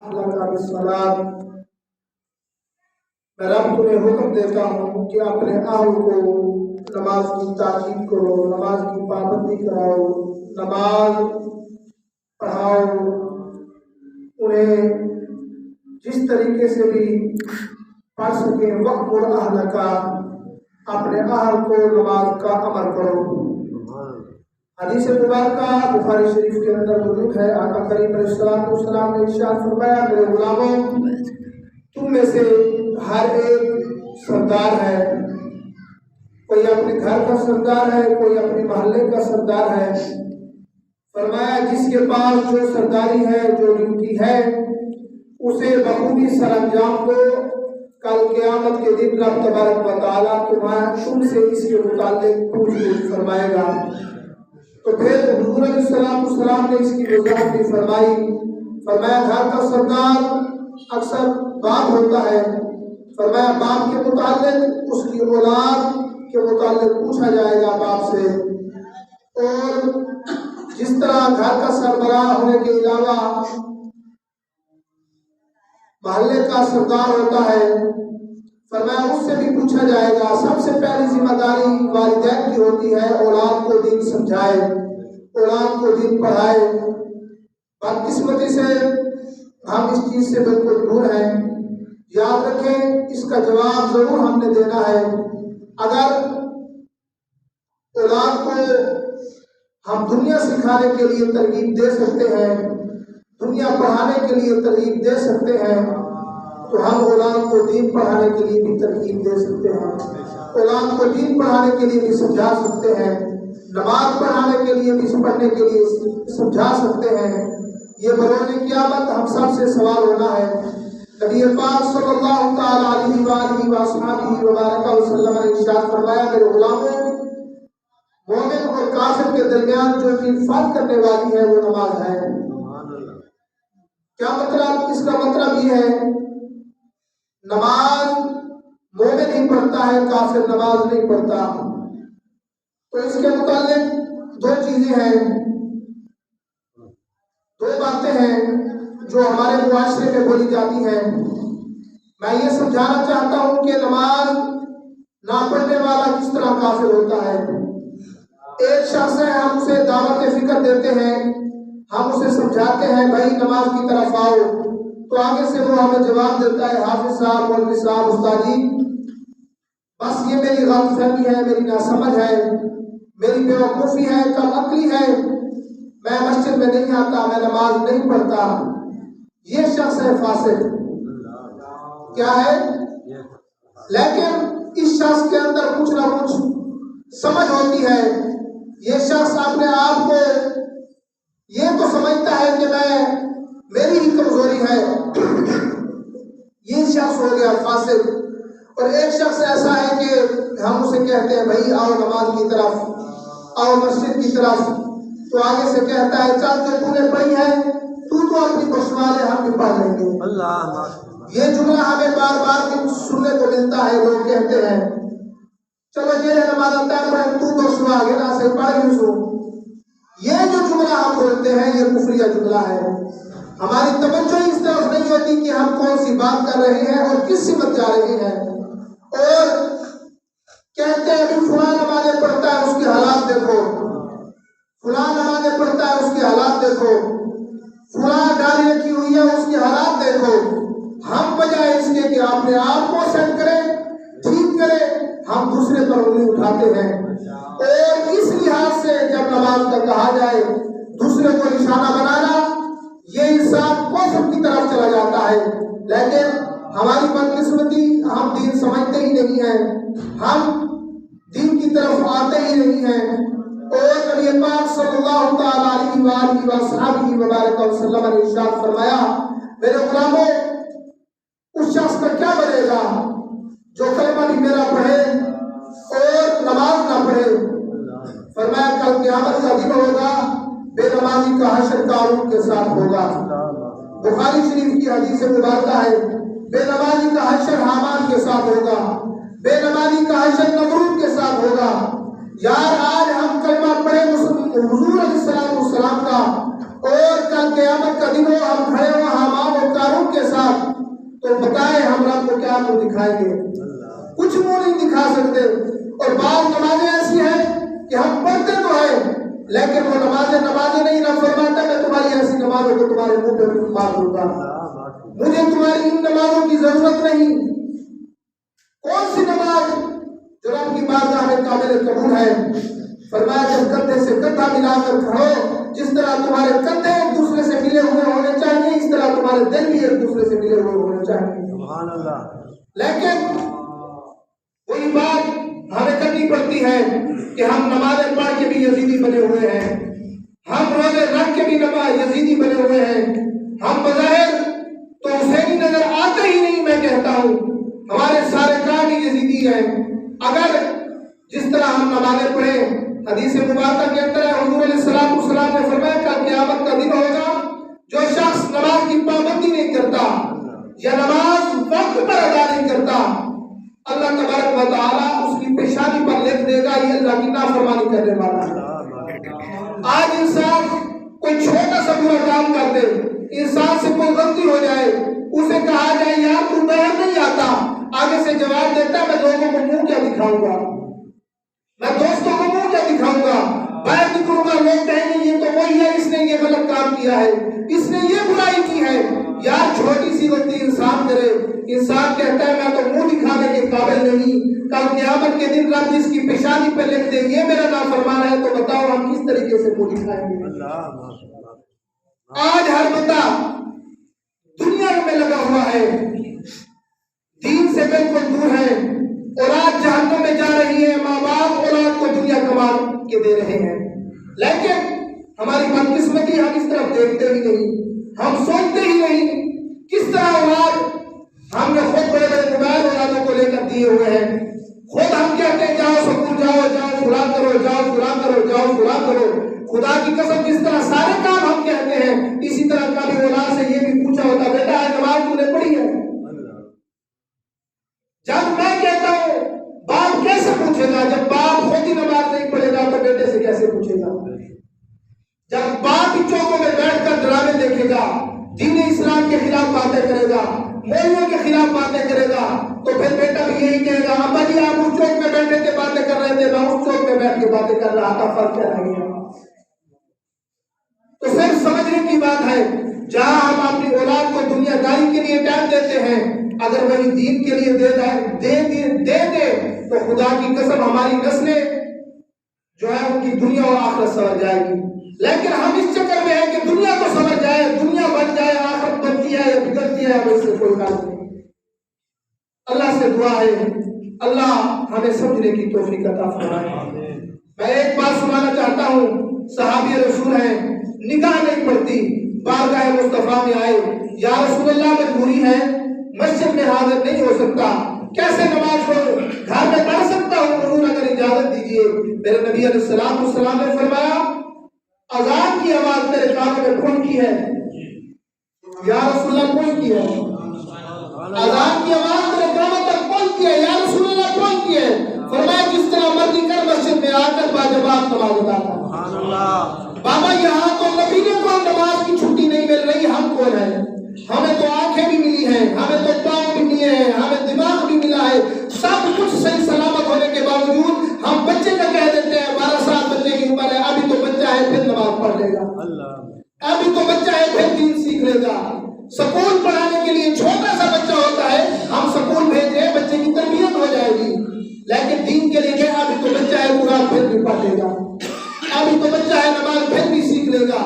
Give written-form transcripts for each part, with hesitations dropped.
میں رب تمہیں حکم دیتا ہوں کہ اپنے اہل کو نماز کی تاکید کرو، نماز کی پابندی کراؤ، نماز پڑھاؤ، انہیں جس طریقے سے بھی پڑھ سکیں وقت اہل کا، اپنے اہل کو نماز کا امر کرو۔ حدیث مبارکہ بخاری شریف کے اندر موجود ہے۔ آقا کریم علیہ السلام نے ارشاد فرمایا، میرے غلاموں، تم میں سے ہر ایک سردار ہے، کوئی اپنے گھر کا سردار ہے، کوئی اپنے محلے کا سردار ہے۔ فرمایا جس کے پاس جو سرداری ہے، جو ڈیوٹی ہے، اسے بخوبی سر انجام دو، کل قیامت کے دن رب تبارک و تعالیٰ تم سے اس کے متعلق پوچھ گچھ فرمائے گا۔ تو پھر حضور علیہ السلام نے اس کی وضاحت بھی فرمایا گھر کا سردار اکثر باپ ہوتا ہے، فرمایا باپ کے متعلق اس کی اولاد کے متعلق پوچھا جائے گا باپ سے، اور جس طرح گھر کا سربراہ ہونے کے علاوہ محلے کا سردار ہوتا ہے، فرمایا اس سے بھی پوچھا جائے گا۔ سب سے پہلی ذمہ داری والدین کی ہوتی ہے، اولاد کو دین سمجھائے، اولاد کو دین پڑھائے۔ بدقسمتی سے ہم اس چیز سے بالکل دور ہیں۔ یاد رکھیں اس کا جواب ضرور ہم نے دینا ہے۔ اگر اولاد کو ہم دنیا سکھانے کے لیے ترغیب دے سکتے ہیں، دنیا پڑھانے کے لیے ترغیب دے سکتے ہیں، تو ہم اولاد کو دین پڑھانے کے لیے بھی ترغیب دے سکتے ہیں، اولاد کو دین پڑھانے کے لیے بھی سمجھا سکتے ہیں، نماز پڑھانے کے لیے بھی پڑھنے کے لیے سمجھا سکتے ہیں۔ یہ بروز قیامت ہم سب سے سوال ہونا ہے۔ نبی پاک صلی اللہ تعالی علیہ وآلہ وصحبہ وبارک وسلم نے ارشاد فرمایا، میرے غلاموں، مومن اور کافر کے درمیان جو فرق کرنے والی ہے وہ نماز ہے۔ کیا مطلب؟ اس کا مطلب یہ ہے نماز مومن ہی پڑھتا ہے، کافر نماز نہیں پڑھتا۔ تو اس کے متعلق دو چیزیں ہیں، دو باتیں ہیں جو ہمارے معاشرے میں بولی جاتی ہیں۔ میں یہ سمجھانا چاہتا ہوں کہ نماز نہ پڑھنے والا کس طرح کافر ہوتا ہے۔ ایک شخص ہے، ہم اسے دعوت فکر دیتے ہیں، ہم اسے سمجھاتے ہیں بھائی نماز کی طرف آؤ، تو آگے سے وہ ہمیں جواب دیتا ہے، حافظ صاحب، مولوی صاحب، استاد جی، بس یہ میری غلط فہمی ہے، میری ناسمجھ ہے، میری بیوقوفی ہے، کم عقلی ہے، میں مسجد میں نہیں آتا، میں نماز نہیں پڑھتا۔ یہ شخص ہے فاسق۔ کیا ہے؟ لیکن اس شخص کے اندر کچھ نہ کچھ سمجھ ہوتی ہے۔ یہ شخص اپنے آپ کو یہ تو سمجھتا ہے کہ میری ہی کمزوری ہے، یہ شخص ہو گیا فاسق۔ اور ایک شخص ایسا ہے کہ ہم اسے کہتے ہیں بھائی آؤ نماز کی طرف، آؤ مسجد کی طرف، تو آگے سے کہتا ہے چل جو تو نے پڑھی ہے تو اپنی بخشوا لے، ہم بھی پڑھ لیں گے۔ یہ جملہ ہمیں بار بار سننے کو ملتا ہے۔ لوگ کہتے ہیں چلو یہ نماز آتا ہے تو بخشوا گے نا سے پڑھ گی سو۔ یہ جو جملہ ہم بولتے ہیں یہ کفریہ جملہ ہے۔ ہماری توجہ اس طرف نہیں ہوتی کہ ہم کون سی بات کر رہے ہیں اور کس سمت جا رہے ہیں، اور کہتے ہیں کہ فلاں نمازیں پڑھتا ہے اس کے حالات دیکھو، فلاں نمازیں پڑھتا ہے اس کے حالات دیکھو، فلاں گاڑی رکھی ہوئی ہے اس کے حالات دیکھو۔ ہم بجائے اس کے کہ اپنے آپ کو سیٹ کریں، ٹھیک کریں، ہم دوسرے پر انگلی اٹھاتے ہیں۔ اور اس لحاظ سے جب نماز کا کہا جائے دوسرے کو نشانہ بنانا، یہ انسان کفر کی طرف چلا جاتا ہے۔ لیکن ہماری بدقسمتی، ہم دین سمجھتے ہی نہیں ہیں، ہم دین کی طرف آتے ہی نہیں ہیں۔ اور نبی پاک صلی اللہ تعالی علیہ وآلہ وصحبہ وبارک وسلم نے ارشاد فرمایا، میرے غلاموں، اس شخص کا کیا بنے گا جو کلمہ بھی میرا پڑھے اور نماز نہ پڑھے؟ فرمایا کل قیامت کا دن ہوگا، بے نمازی کا حشر قارون کے ساتھ ہوگا۔ بخاری شریف کی حدیث مبارکہ ہے، بے نمازی کا حشر حامان کے ساتھ ہوگا، بے نمازی کا حشر نمرود کے ساتھ ہوگا۔ یار آج ہم کلمہ پڑھے حضور علیہ السلام کا، اور کل قیامت کا دن ہو ہم کھڑے ہو حامان اور قارون کے ساتھ تو بتائیں ہم رب کو کیا منہ دکھائیں گے؟ کچھ منہ نہیں دکھا سکتے۔ اور بعض نمازیں ایسی ہیں کہ ہم پڑھتے تو ہیں لیکن وہ نمازیں نہیں، رب فرماتا ہے میں تمہاری ایسی نمازوں کو تمہارے منہ پہ مار دوں گا، مجھے تمہاری ان نمازوں کی ضرورت نہیں۔ کون سی نماز جو رب کی بارگاہ میں قابل قبول ہے؟ فرمایا جب کندھے سے کندھا ملا کر کھڑو، جس طرح تمہارے کندھے ایک دوسرے سے ملے ہوئے ہونے چاہیے اس طرح تمہارے دل بھی ایک دوسرے سے ملے ہوئے ہونے چاہیے۔ سبحان اللہ۔ لیکن وہی بات ہمیں کرنی پڑتی ہے کہ ہم نمازیں پڑھ کے بھی یزیدی بنے ہوئے ہیں، ہم روزے رکھ کے بھی یزیدی بنے ہوئے ہیں، ہم بظاہر تو حسینی نظر آتے ہی نہیں۔ میں کہتا ہوں ہمارے سارے کام ہی یزیدی ہیں۔ اگر جس طرح ہم نمازیں پڑھیں، حدیث مبارکہ کے اندر حضور علیہ السلام نے فرمایا کہ قیامت کا دن ہوگا جو شخص نماز کی پابندی نہیں کرتا یا نماز وقت پر ادا نہیں کرتا، اللہ تبارک و تعالیٰ اس کی پیشانی پر لکھ دے گا یہ اللہ کی نافرمانی کرنے والا ہے۔ آج انسان کوئی چھوٹا سا برا کام کر دے، انسان سے کوئی غلطی ہو جائے، اسے کہا جائے یار تو باہر نہیں آتا، آگے سے جواب دیتا ہے میں لوگوں کو منہ کیا دکھاؤں گا، میں دوستوں کو منہ کیا دکھاؤں گا، باہر نکلوں گا لوگ کہیں گے یہ تو وہی ہے، اس نے یہ غلط کام کیا ہے، اس نے یہ برائی کی ہے۔ یار چھوٹی سی غلطی انسان کرے، انسان کہتا ہے میں تو منہ دکھانے کے قابل نہیں، کل قیامت کے دن رب جس کی پیشانی پہ لکھ دے یہ میرا نافرمان ہے، تو بتاؤ ہم کس طریقے سے منہ دکھائیں گے؟ آج ہر بندہ دنیا میں لگا ہوا ہے، دین سے بالکل دور ہے، اولاد جہنم میں جا رہی ہے، ماں باپ اولاد کو دنیا کما کے دے رہے ہیں، لیکن ہماری بدقسمتی ہم اس طرف دیکھتے ہی نہیں، ہم سوچتے ہی نہیں کس طرح اولاد ہم نے خود بڑے بڑے موبائل اولادوں کو لے کر دیے ہوئے ہیں، خود ہم کہتے ہیں جاؤ سکول جاؤ، جاؤ فلاں کرو، جاؤ فلاں کرو، جاؤ فلاں کرو، خدا کی قسم جس طرح سارے کام ہم کہتے ہیں اسی طرح کبھی اولاد سے یہ بھی پوچھا ہوتا بیٹا ہے نماز تو نے پڑھی ہے؟ جب میں کہتا ہوں باپ کیسے پوچھے گا، جب باپ خود ہی نماز نہیں پڑھے گا تو بیٹے سے کیسے پوچھے گا؟ جب باپ ہی چوکوں میں بیٹھ کر ڈرامے دیکھے گا، دین اسلام کے خلاف باتیں کرے گا، مولویوں کے خلاف باتیں کرے گا، تو پھر بیٹا بھی یہی کہے گا ابا جی آپ اس چوک میں بیٹھے تھے باتیں کر رہے تھے، میں اس چوک میں بیٹھ کے باتیں کر رہا تھا، فرق کیا رہ گیا؟ تو صرف سمجھنے کی بات ہے جہاں ہم اپنی اولاد کو دنیا داری کے لیے ٹائم دیتے ہیں، اگر وہی دین کے لیے دے دے تو خدا کی قسم ہماری نسلیں جو ہے ان کی دنیا اور آخرت سنور جائے گی۔ لیکن ہم اس چکر میں ہیں کہ دنیا تو سنور جائے، دنیا بن جائے، آخرت بنتی ہے یا بگڑتی ہے اب اس سے کوئی کام نہیں۔ اللہ سے دعا ہے اللہ ہمیں سمجھنے کی توفیق عطا فرمائے۔ میں ایک بات سنانا چاہتا ہوں، صحابی رسول ہیں، نگاہ نہیں پڑتی، بارگاہ مصطفیٰ میں آئے، یا رسول اللہ مجبوری ہے، مسجد میں حاضر نہیں ہو سکتا، کیسے نماز پڑھوں، گھر میں پڑھ سکتا ہوں، حضور اگر اجازت دیجیے۔ میرے نبی علیہ السلام نے فرمایا اذان کی آواز میرے کانوں میں کون کی ہے؟ یا رسول اللہ کون کی ہے؟ اذان کی آواز میرے کانوں تک کون کی ہے؟ یا رسول اللہ کون کی ہے؟ فرمایا جس طرح مرضی کر مسجد میں آ کر باجماعت نماز ادا کر۔ سبحان اللہ۔ بابا یہاں تو نبی نے کو نماز کی چھٹی نہیں مل رہی، ہم کون ہیں؟ ہمیں تو آنکھیں بھی ملی ہیں، ہمیں تو پاؤں بھی ملے ہیں، ہمیں دماغ بھی ملا ہے، سب کچھ صحیح سلامت ہونے کے باوجود ہم بچے کا کہہ دیتے ہیں 12 سال بچے کی عمر ہے، ابھی تو بچہ ہے پھر نماز پڑھ لے گا، ابھی تو بچہ ہے پھر دین سیکھ لے گا۔ سکول پڑھانے کے لیے چھوٹا سا بچہ ہوتا ہے، ہم سکول بھیج رہے ہیں بچے کی تربیت ہو جائے گی، لیکن دین کے لیے کہا ابھی تو بچہ ہے قرآن پھر بھی پڑھ لے گا، ابھی تو بچہ ہے نماز پھر بھی سیکھ لے گا۔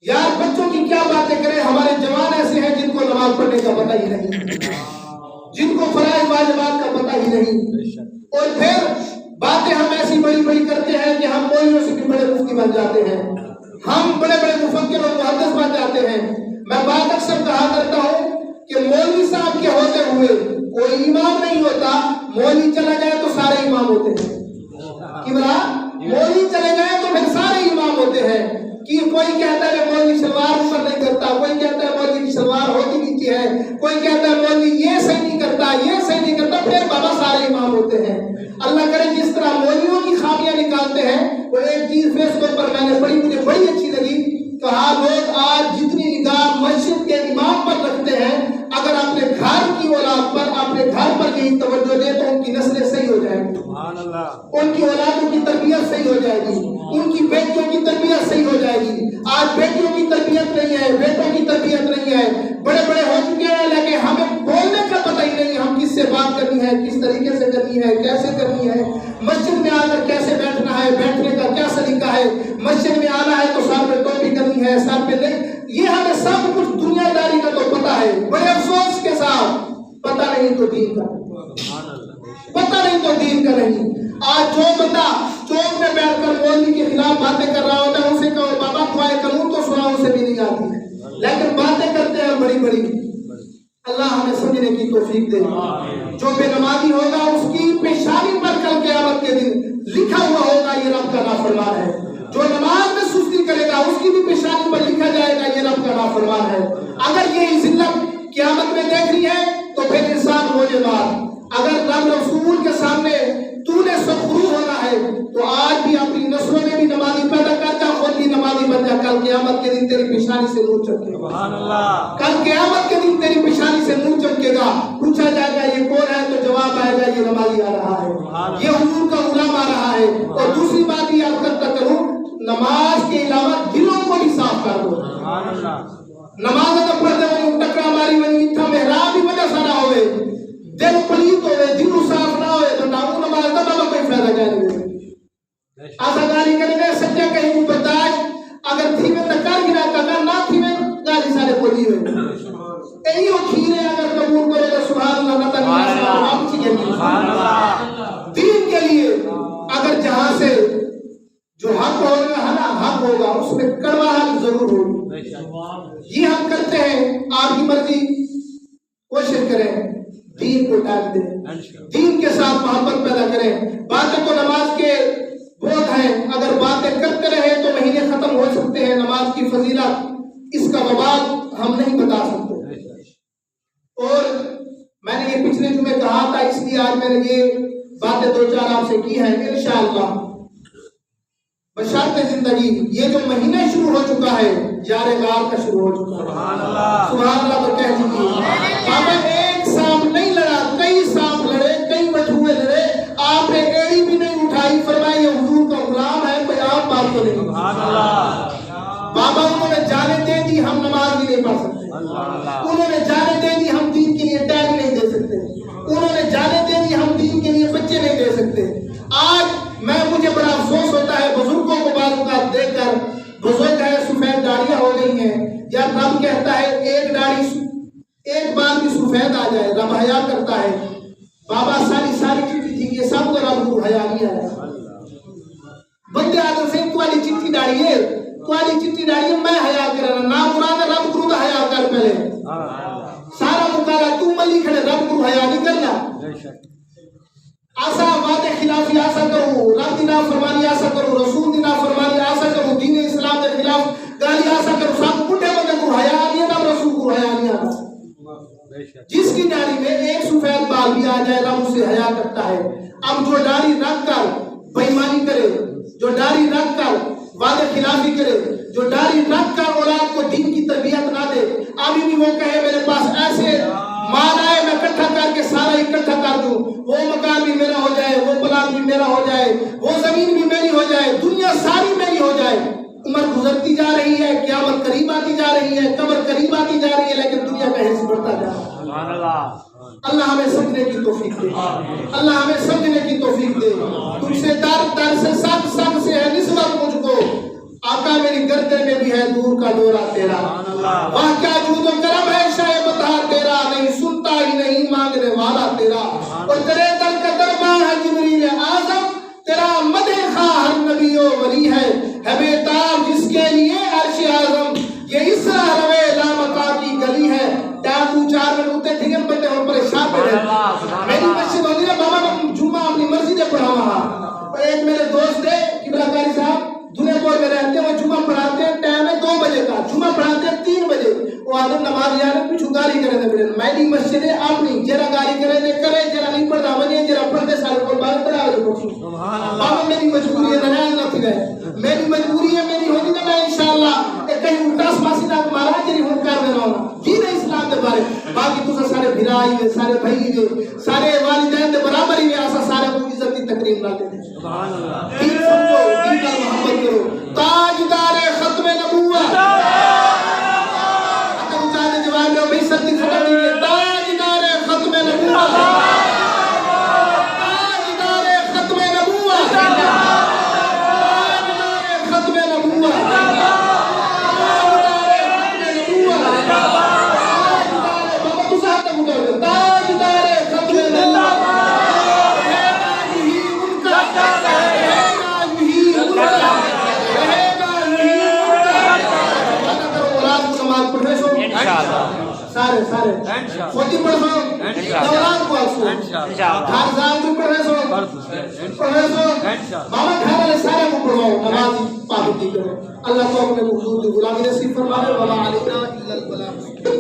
یار بچوں کی کیا باتیں کریں، ہمارے جوان ایسے ہیں جن کو نماز پڑھنے کا پتہ ہی نہیں، جن کو فرائض واجبات کا پتہ ہی نہیں، اور پھر باتیں ہم ایسی بڑی بڑی کرتے ہیں کہ ہم مولویوں سے بھی بڑے مفتی بن جاتے ہیں، ہم بڑے بڑے مفکر اور محدث بن جاتے ہیں۔ میں بات اکثر کہا کرتا ہوں کہ مولوی صاحب کے ہوتے ہوئے کوئی امام نہیں ہوتا، مولوی چلا جائے تو سارے امام ہوتے ہیں، کیوں مولوی چلے جائے تو پھر سارے امام ہوتے ہیں۔ کہ کوئی کہتا ہے مولوی شلوار اوپر نہیں کرتا، کوئی کہتا ہے مولوی کی شلوار ہوتی نیچے ہے، کوئی کہتا ہے مولوی یہ صحیح نہیں کرتا، یہ صحیح نہیں کرتا، پھر بابا سارے امام ہوتے ہیں۔ اللہ کرے جس طرح مولویوں کی خامیاں نکالتے ہیں، وہ ایک چیز فیس بک پر میں نے پڑھی، مجھے بڑی اچھی لگی، کہا لوگ آج جتنی نگاہ مسجد کے امام پر رکھتے ان کی اولادوں کی تربیت صحیح ہو جائے گی, ان کی بیٹیوں کی تربیت صحیح ہو جائے گی. آج بیٹیوں کی تربیت نہیں ہے, بیٹوں کی تربیت نہیں ہے, بڑے بڑے ہو چکے ہیں لیکن ہمیں بولنے کا پتہ ہی نہیں, ہم کس سے بات کرنی ہے, کس طریقے سے کرنی ہے, کیسے کرنی ہے, مسجد میں آ کر کیسے بیٹھنا ہے, بیٹھنے کا کیا سلیقہ ہے, مسجد میں آنا ہے تو سر پہ ٹوپی کرنی ہے, سر پہ نہیں, یہ ہمیں سب کچھ دنیا داری کا تو پتہ ہے, بڑے افسوس کے ساتھ پتہ نہیں تو دین کا, پتہ نہیں تو دین کا نہیں. آج جو بندہ چوک میں بیٹھ کر مولوی کے خلاف باتیں کر رہا ہوتا ہے, اسے کہو بابا دعائے قانون تو سنا, اسے بھی نہیں آتی, لیکن باتیں کرتے ہیں بڑی بڑی. اللہ ہمیں سمجھنے کی توفیق دے. جو بے نمازی ہوگا اس کی پیشانی پر کل قیامت کے دن لکھا ہوا ہوگا یہ رب کا نافرمان ہے. جو نماز میں سستی کرے گا اس کی بھی پیشانی پر لکھا جائے گا یہ رب کا نافرمان ہے. اگر یہ ذلت قیامت میں دیکھنی ہے تو پھر انسان موجے مار. اگر رب رسول کے سامنے تو نے سرخرو ہونا ہے تو آج بھی اپنی نسلوں میں بھی نمازی پیدا کر جا, خود بھی نمازی بن جا. کل قیامت کے دن تیری پیشانی سے نور چمکے گا. کل قیامت کے دن تیری پیشانی سے نور چمکے گا. پوچھا جائے گا یہ کون ہے تو جواب آئے گا یہ نمازی آ رہا ہے, یہ حضور کا غلام آ رہا ہے. اور دوسری بات یہ عرض کرتا کروں, نماز کے علاوہ دلوں کو بھی صاف کر دو. نماز کا پڑھتے ہوئے ٹکرا ماری وہی اتنا محراب بھی وجہ سارا ہوئے, دل پلیت ہوئے, دل صاف نہ ہوئے تو نامو نماز کا بابا کوئی فائدہ جائے گا. آسا گالی کریں گے سچا کہیں کو برداشت, اگر تھی میں نکار گرا کہا نہ تھی میں گالی سارے بولی ہوئے. یہی ہو کھیرے اگر قبول کرے گا سبحان اللہ نتا دین کے لیے. اگر جہاں سے جو حق ہوگا ہے نا, حق ہوگا اس میں کڑواہٹ ضرور ہوگی. یہ ہم کرتے ہیں, آپ کی مرضی, کوشش کریں دین کو ٹال دیں, دین کے ساتھ محبت پیدا کریں. باتیں تو نماز کے بہت ہیں, اگر باتیں کرتے رہے تو مہینے ختم ہو سکتے ہیں. نماز کی فضیلت اس کا وبال ہم نہیں بتا سکتے. اور میں نے یہ پچھلے جمعے کہا تھا, اس لیے آج میں نے یہ باتیں دو چار آپ سے کی ہیں. انشاءاللہ بشارت زندگی یہ جو مہینہ شروع ہو چکا ہے یار غار کا شروع ہو چکا ہے. سبحان اللہ تو کہہ دیجیے. بابا ایک سانپ نہیں لڑا, کئی سانپ لڑے, کئی بٹھوئے لڑے, آپ نے ایڑی بھی نہیں اٹھائی. فرمایا یہ حضور کا غلام ہے, کوئی آپ بات تو نہیں. بابا انہوں نے جانے دے دی, ہم نماز بھی نہیں پڑھ سکتے. انہوں نے جانے دے دی, ہم دین کے لیے ٹائم نہیں دے سکتے. انہوں نے جانے دے دی, ہم دین کے لیے بچے نہیں دے سکتے. آج مجھے بڑا افسوس ہوتا ہے بزرگوں کو بعض اوقات دیکھ کر. بزرگ ہے, سفید داڑیاں ہو گئی ہیں, یا رب کہتا ہے ایک داڑھی ایک بار بھی سفید آ جائے رب حیا کرتا ہے. بابا ساری چٹھی تھی, یہ سب کو رب کو حیا نہیں آیا. بندے آدم سے توالی چٹھی داڑھی ہے, توالی چٹھی داڑھی ہے, میں حیا کرنا نا مراد رب کو حیا کر پہلے. سارا مقابلہ تو ملی کھڑے, رب کو حیا نہیں کرنا. آسا وعدے خلافی آسا کرو, رب دی نافرمانی آسا کرو, رسول دی نافرمانی آسا کرو, دین اسلام کے خلاف گالی آسا کرو. سب بڑھے بندے کو حیا نہیں آتا, رسول کو حیا نہیں آتا. جس کی داڑھی میں ایک سفید بال بھی آ جائے رب اسے حیا کرتا ہے. اب جو داڑھی رکھ کر بےایمانی کرے, جو داڑھی رکھ کر وعدے خلافی کرے, جو داڑھی رکھ کر اولاد کو دین کی تربیت نہ دے, ابھی بھی وہ کہے میرے پاس ایسے مال آئے میں اکٹھا کر کے سارا اکٹھا کر دوں, وہ مکان بھی میرا ہو جائے, وہ پلاٹ بھی میرا ہو جائے, وہ زمین بھی میری ہو جائے, دنیا ساری میری ہو جائے. عمر گزرتی جا رہی ہے, قیامت قریب آتی جا رہی ہے, قبر قریب آتی جا رہی ہے, لیکن دنیا کا حصہ بڑھتا جا رہا ہے. اللہ ہمیں سمجھنے کی توفیق دے, اللہ ہمیں سمجھنے کی توفیق دے. تم سے در سے سب سے ہے نسبت مجھ کو, آقا میری گردن میں بھی ہے دور کا ڈورا تیرا. واہ کیا جود و کرم ہے شاہ بتا تیرا, نہیں سنتا ہی نہیں مانگنے والا تیرا. اور تیرے در کا دربار ہے جبریل اعظم, تیرا مدح خواہ ہر نبی و ولی ہے بےتاب جس کے لیے عرش اعظم. یہ اسرا روے لامکا کی گلی ہے, ڈاکو 4 منٹ ہوتے تھے بندے اور پریشان پڑے. میری مسجد ہوتی ہے بابا, میں جمعہ اپنی مرضی سے پڑھا وہاں. ایک میرے دوست تھے قبلہ قاری صاحب, دنیا پور میں رہتے ہیں, وہ جمعہ پڑھاتے ہیں, ٹائم ہے 2 بجے کا, جمعہ پڑھاتے ہیں 3 بجے. وہ آدم نماز یاد پیچھو گالی کرے دے, میری مسجد ہے اپنی, جرا گالی کرے دے کرے, جرا نہیں پڑھتا وجہ, جرا پڑھتے سارے کو بات کرا دے. بابا میری مجبوری ہے, نہ نہ تھی گئے, میری مجبوری ہے, میری ہوتی نہ میں انشاءاللہ کہیں الٹا سماسی نہ مارا جری ہوں کر دینا ہونا دین اسلام کے بارے. باقی تو سارے بھرائی ہوئے, سارے بھائی ہوئے, سارے والدین کے برابر ہی ہوئے, ایسا سارے کو عزت کی تقریب زمین نہ لے دین سمجھو دین کا محبت کرو تاجدار ختم نبوت اگر چاہتے جواب میں بھئی سردی ختم نہیں ہے تاجدار ختم نبوت تاجدار ختم نبوت تاجدار ختم نبوت سارے خودی پڑھو اولاد کو آسو گھر زال کو پڑھے سو ماما گھر والے سارے کو پڑھو نماز پابندی کرو اللہ کو اپنے حضور کی غلامی نصیب فرمائے وما علینا الا البلاغ